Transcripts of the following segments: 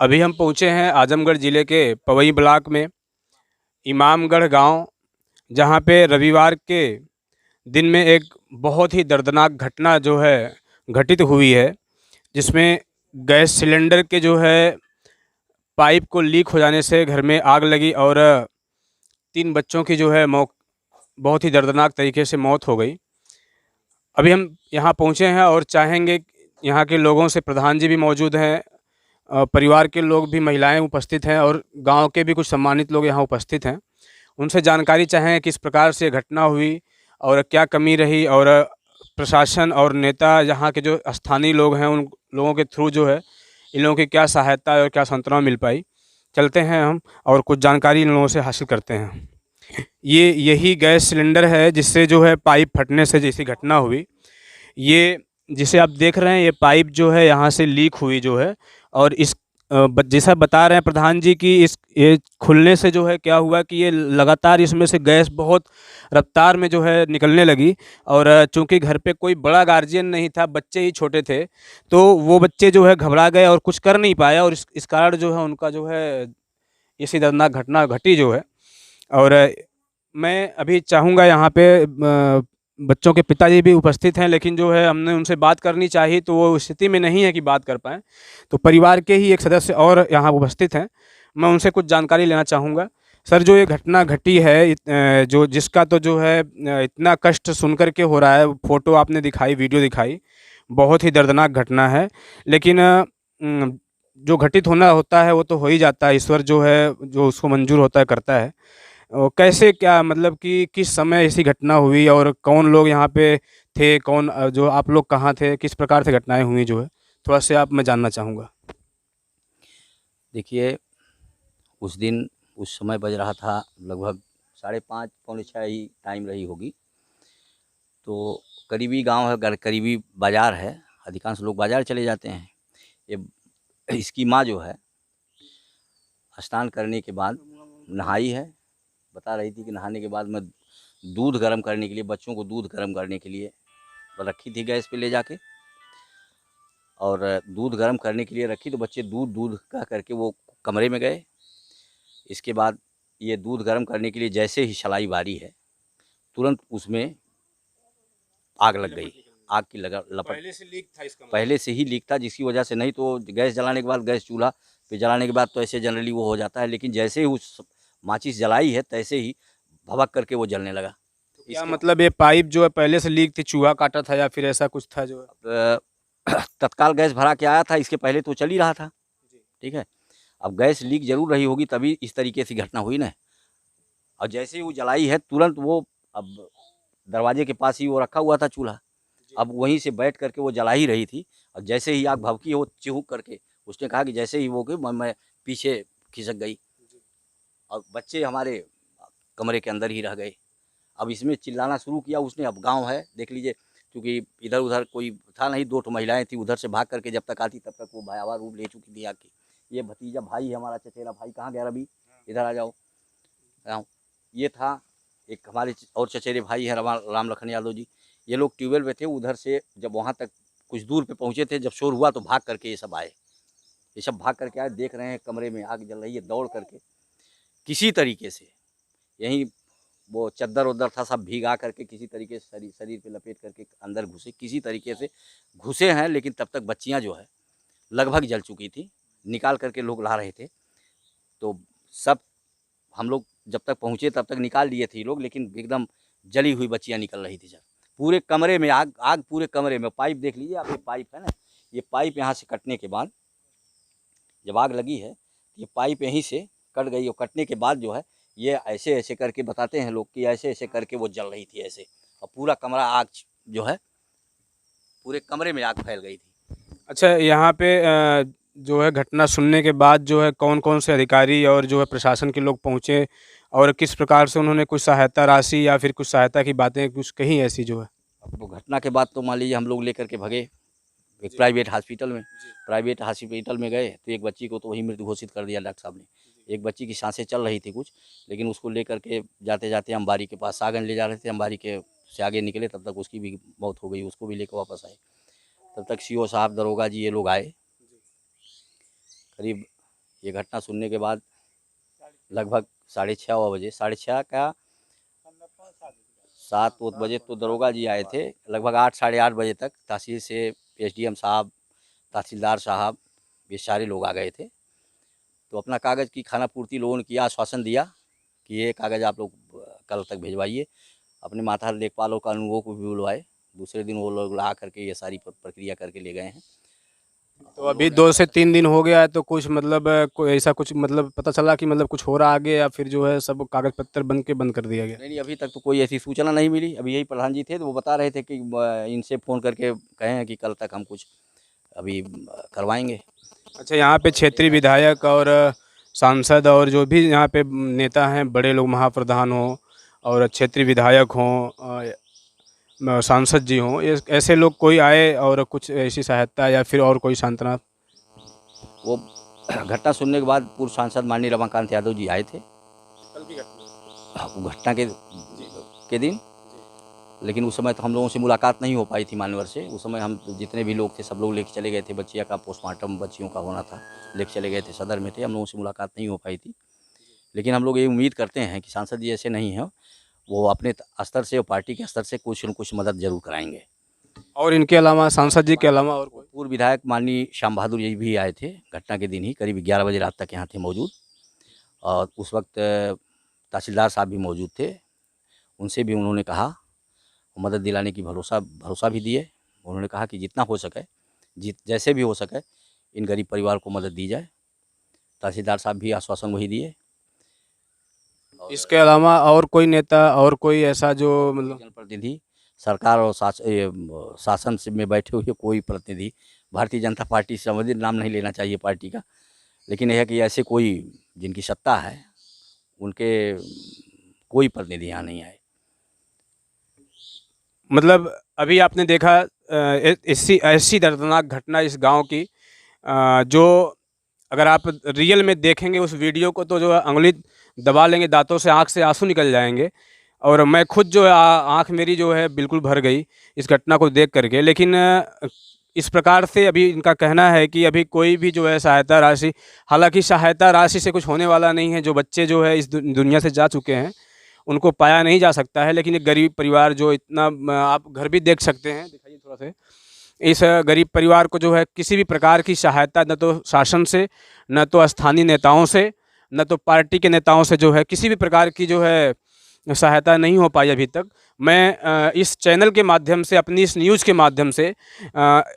अभी हम पहुँचे हैं आजमगढ़ ज़िले के पवई ब्लॉक में इमामगढ़ गांव, जहां पे रविवार के दिन में एक बहुत ही दर्दनाक घटना जो है घटित हुई है, जिसमें गैस सिलेंडर के जो है पाइप को लीक हो जाने से घर में आग लगी और 3 बच्चों की जो है बहुत ही दर्दनाक तरीके से मौत हो गई। अभी हम यहाँ पहुँचे हैं और चाहेंगे यहाँ के लोगों से, प्रधान जी भी मौजूद हैं, परिवार के लोग भी, महिलाएं उपस्थित हैं और गांव के भी कुछ सम्मानित लोग यहाँ उपस्थित हैं। उनसे जानकारी चाहें किस प्रकार से घटना हुई और क्या कमी रही, और प्रशासन और नेता यहाँ के जो स्थानीय लोग हैं उन लोगों के थ्रू जो है इन लोगों की क्या सहायता और क्या सांत्वना मिल पाई। चलते हैं हम और कुछ जानकारी इन लोगों से हासिल करते हैं। ये यही गैस सिलेंडर है जिससे जो है पाइप फटने से जैसी घटना हुई। ये जिसे आप देख रहे हैं, ये पाइप जो है यहाँ से लीक हुई जो है, और इस जैसा बता रहे हैं प्रधान जी कि इस ये खुलने से जो है क्या हुआ कि ये लगातार इसमें से गैस बहुत रफ्तार में जो है निकलने लगी। और चूंकि घर पे कोई बड़ा गार्जियन नहीं था, बच्चे ही छोटे थे, तो वो बच्चे जो है घबरा गए और कुछ कर नहीं पाया, और इस कारण जो है उनका जो है इसी दर्दनाक घटना घटी जो है। और मैं अभी चाहूँगा यहाँ पे बच्चों के पिताजी भी उपस्थित हैं, लेकिन जो है हमने उनसे बात करनी चाहिए तो वो स्थिति में नहीं है कि बात कर पाएँ। तो परिवार के ही एक सदस्य और यहाँ उपस्थित हैं, मैं उनसे कुछ जानकारी लेना चाहूँगा। सर, जो ये घटना घटी है, जो जिसका तो जो है इतना कष्ट सुन कर के हो रहा है, फ़ोटो आपने दिखाई, वीडियो दिखाई, बहुत ही दर्दनाक घटना है। लेकिन जो घटित होना होता है वो तो हो ही जाता है, ईश्वर जो है जो उसको मंजूर होता है करता है। कैसे, क्या मतलब कि किस समय ऐसी घटना हुई और कौन लोग यहाँ पे थे? कौन जो आप लोग कहाँ थे? किस प्रकार से घटनाएँ हुई जो है? थोड़ा-सा आप मैं जानना चाहूँगा। देखिए, उस दिन उस समय बज रहा था लगभग 5:30 पौने 6 ही टाइम रही होगी। तो करीबी गाँव है, करीबी बाज़ार है, अधिकांश लोग बाज़ार चले जाते हैं। ये इसकी माँ जो है, स्नान करने के बाद नहाई है, बता रही थी कि नहाने के बाद मैं दूध गर्म करने के लिए, बच्चों को दूध गर्म करने के लिए रखी थी गैस पे ले जाके, और दूध गर्म करने के लिए रखी तो बच्चे दूध दूध कह करके वो कमरे में गए। इसके बाद ये दूध गर्म करने के लिए जैसे ही सलाई बारी है, तुरंत उसमें आग लग गई। आग की लगा लपट पहले से लीक था इसका मतलब? पहले से ही लीक था, जिसकी वजह से, नहीं तो गैस जलाने के बाद, गैस चूल्हा पे जलाने के बाद तो ऐसे जनरली वो हो जाता है, लेकिन जैसे ही उस माचिस जलाई है तैसे ही भभक करके वो जलने लगा। क्या इसके मतलब ये पाइप जो है पहले से लीक थी, चूहा काटा था या फिर ऐसा कुछ था जो है? अ, तत्काल गैस भरा के आया था, इसके पहले तो चल ही रहा था, जी। ठीक है। अब गैस लीक ज़रूर रही होगी तभी इस तरीके से घटना हुई ना। और जैसे ही वो जलाई है तुरंत वो, अब दरवाजे के पास ही वो रखा हुआ था चूल्हा, जी। अब वहीं से बैठ करके वो जला ही रही थी, और जैसे ही आग भभकी वो चिहुक करके, उसने कहा कि जैसे ही वो कि मैं पीछे खिसक गई, जी। और बच्चे हमारे कमरे के अंदर ही रह गए। अब इसमें चिल्लाना शुरू किया उसने, अब गाँव है देख लीजिए, क्योंकि इधर-उधर कोई था नहीं, 2 ठो महिलाएँ थी, उधर से भाग करके जब तक आती तब तक वो भयावह रूप ले चुकी थी आग की। ये भतीजा भाई है हमारा, चचेरा भाई, कहाँ गया रवि? इधर आ जाओ। गाँव ये था। एक हमारे और चचेरे भाई हैं राम लखन यादव जी, ये लोग ट्यूबवेल पे थे, उधर से जब वहाँ तक कुछ दूर पे पहुँचे थे, जब शोर हुआ तो भाग करके ये सब आए। ये सब भाग करके आए, देख रहे हैं कमरे में आग जल रही है, दौड़ करके किसी तरीके से यहीं वो चद्दर-वद्दर था सब भीगा करके किसी तरीके से शरीर शरीर पे लपेट करके अंदर घुसे, किसी तरीके से घुसे हैं, लेकिन तब तक बच्चियाँ जो है लगभग जल चुकी थी, निकाल करके लोग ला रहे थे। तो सब हम लोग जब तक पहुँचे तब तक निकाल लिए थे ये लोग, लेकिन एकदम जली हुई बच्चियाँ निकल रही थी जब। पूरे कमरे में आग, आग पूरे कमरे में। पाइप देख लीजिए आप, ये पाइप है ना, ये पाइप यहाँ से कटने के बाद जब आग लगी है, ये पाइप यहीं से कट गई, और कटने के बाद जो है ये ऐसे-ऐसे करके बताते हैं लोग कि ऐसे-ऐसे करके वो जल रही थी ऐसे, और पूरा कमरा आग जो है, पूरे कमरे में आग फैल गई थी। अच्छा, यहाँ पे जो है घटना सुनने के बाद जो है कौन-कौन से अधिकारी और जो है प्रशासन के लोग पहुँचे, और किस प्रकार से उन्होंने कुछ सहायता राशि या फिर कुछ सहायता की बातें कुछ कहीं ऐसी जो है? अब वो घटना के बाद तो मान लीजिए हम लोग लेकर के भगे एक जी। प्राइवेट हॉस्पिटल में। जी। प्राइवेट हॉस्पिटल में गए तो एक बच्ची को तो वहीं मृत घोषित कर दिया डॉक्टर साहब ने। जी। एक बच्ची की साँसें चल रही थी कुछ, लेकिन उसको लेकर के जाते-जाते अंबारी के पास, सागन ले जा रहे थे, अंबारी के से आगे निकले तब तक उसकी भी मौत हो गई, उसको भी लेकर वापस आए। तब तक सीओ साहब, दरोगा जी ये लोग आए। जी। करीब ये घटना सुनने के बाद लगभग 6:30 बजे, 6:30 क्या 7 बजे तो दरोगा जी आए थे। लगभग 8 साढ़े 8 बजे तक तहसील से एसडीएम साहब, तहसीलदार साहब, ये सारे लोग आ गए थे। तो अपना कागज़ की खानापूर्ति लोगों ने किया, आश्वासन दिया कि ये कागज़ आप लोग कल तक भिजवाइए। अपने माताहार लेखपाल और कानूनगों को भी बुलवाए। दूसरे दिन वो लोग ला करके ये सारी प्रक्रिया करके ले गए हैं। तो अभी 2 से 3 दिन हो गया है, तो कुछ मतलब कोई ऐसा कुछ मतलब पता चला कि मतलब कुछ हो रहा आगे, या फिर जो है सब कागज़ पत्तर बंद कर दिया गया? नहीं, अभी तक तो कोई ऐसी सूचना नहीं मिली। अभी यही प्रधान जी थे तो वो बता रहे थे कि इनसे फ़ोन करके कहे हैं कि कल तक हम कुछ अभी करवाएंगे। अच्छा, यहाँ पे क्षेत्रीय विधायक और सांसद और जो भी यहाँ पे नेता हैं, बड़े लोग, महाप्रधान हों और क्षेत्रीय विधायक हों, सांसद जी हों, ये ऐसे लोग कोई आए और कुछ ऐसी सहायता या फिर और कोई सांत्वना? वो घटना सुनने के बाद पूर्व सांसद माननीय रमाकांत यादव जी आए थे कल की घटना? वो घटना के दिन। लेकिन उस समय तो हम लोगों से मुलाकात नहीं हो पाई थी मान्यवर से। उस समय हम जितने भी लोग थे सब लोग लेके चले गए थे। बच्चिया का पोस्टमार्टम बच्चियों का होना था, लेके चले गए थे, सदर में थे। हम लोगों से मुलाकात नहीं हो पाई थी। लेकिन हम लोग ये उम्मीद करते हैं कि सांसद जी ऐसे नहीं हैं, वो अपने स्तर से और पार्टी के स्तर से कुछ न कुछ मदद जरूर कराएंगे। और इनके अलावा, सांसद जी के अलावा और कोई? पूर्व विधायक माननीय श्याम बहादुर जी भी आए थे घटना के दिन ही, करीब 11 बजे रात तक यहाँ थे मौजूद। और उस वक्त तहसीलदार साहब भी मौजूद थे। उनसे भी उन्होंने कहा, मदद दिलाने की भरोसा भी दिए। उन्होंने कहा कि जितना हो सके, जैसे भी हो सके इन गरीब परिवार को मदद दी जाए। तहसीलदार साहब भी आश्वासन वही दिए। इसके अलावा और कोई नेता और कोई ऐसा जो मतलब? जनप्रतिनिधि, सरकार और शासन से में बैठे हुए कोई प्रतिनिधि, भारतीय जनता पार्टी से संबंधित, नाम नहीं लेना चाहिए पार्टी का, लेकिन यह है कि ऐसे कोई जिनकी सत्ता है उनके कोई प्रतिनिधि यहाँ नहीं आए। मतलब अभी आपने देखा ऐसी ऐसी दर्दनाक घटना इस गांव की, जो अगर आप रियल में देखेंगे उस वीडियो को तो जो है अंगुली दबा लेंगे दांतों से, आंख से आंसू निकल जाएंगे। और मैं खुद जो है आंख मेरी जो है बिल्कुल भर गई इस घटना को देख करके। लेकिन इस प्रकार से अभी इनका कहना है कि अभी कोई भी जो है सहायता राशि, हालांकि सहायता राशि से कुछ होने वाला नहीं है। जो बच्चे जो है इस दुनिया से जा चुके हैं उनको पाया नहीं जा सकता है। लेकिन एक गरीब परिवार जो इतना, आप घर भी देख सकते हैं, दिखाइए थोड़ा सा, इस गरीब परिवार को जो है किसी भी प्रकार की सहायता न तो शासन से, न तो स्थानीय नेताओं से, न तो पार्टी के नेताओं से जो है किसी भी प्रकार की जो है सहायता नहीं हो पाई अभी तक। मैं इस चैनल के माध्यम से, अपनी इस न्यूज़ के माध्यम से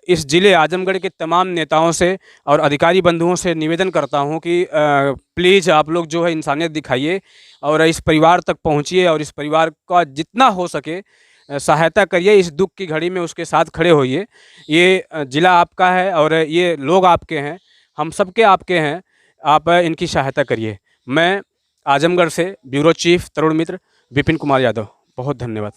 इस ज़िले आजमगढ़ के तमाम नेताओं से और अधिकारी बंधुओं से निवेदन करता हूं कि प्लीज़ आप लोग जो है इंसानियत दिखाइए और इस परिवार तक पहुंचिए और इस परिवार का जितना हो सके सहायता करिए। इस दुख की घड़ी में उसके साथ खड़े होइए। ये ज़िला आपका है और ये लोग आपके हैं, हम सबके आपके हैं। आप इनकी सहायता करिए। मैं आजमगढ़ से ब्यूरो चीफ तरुण मित्र विपिन कुमार यादव, बहुत धन्यवाद।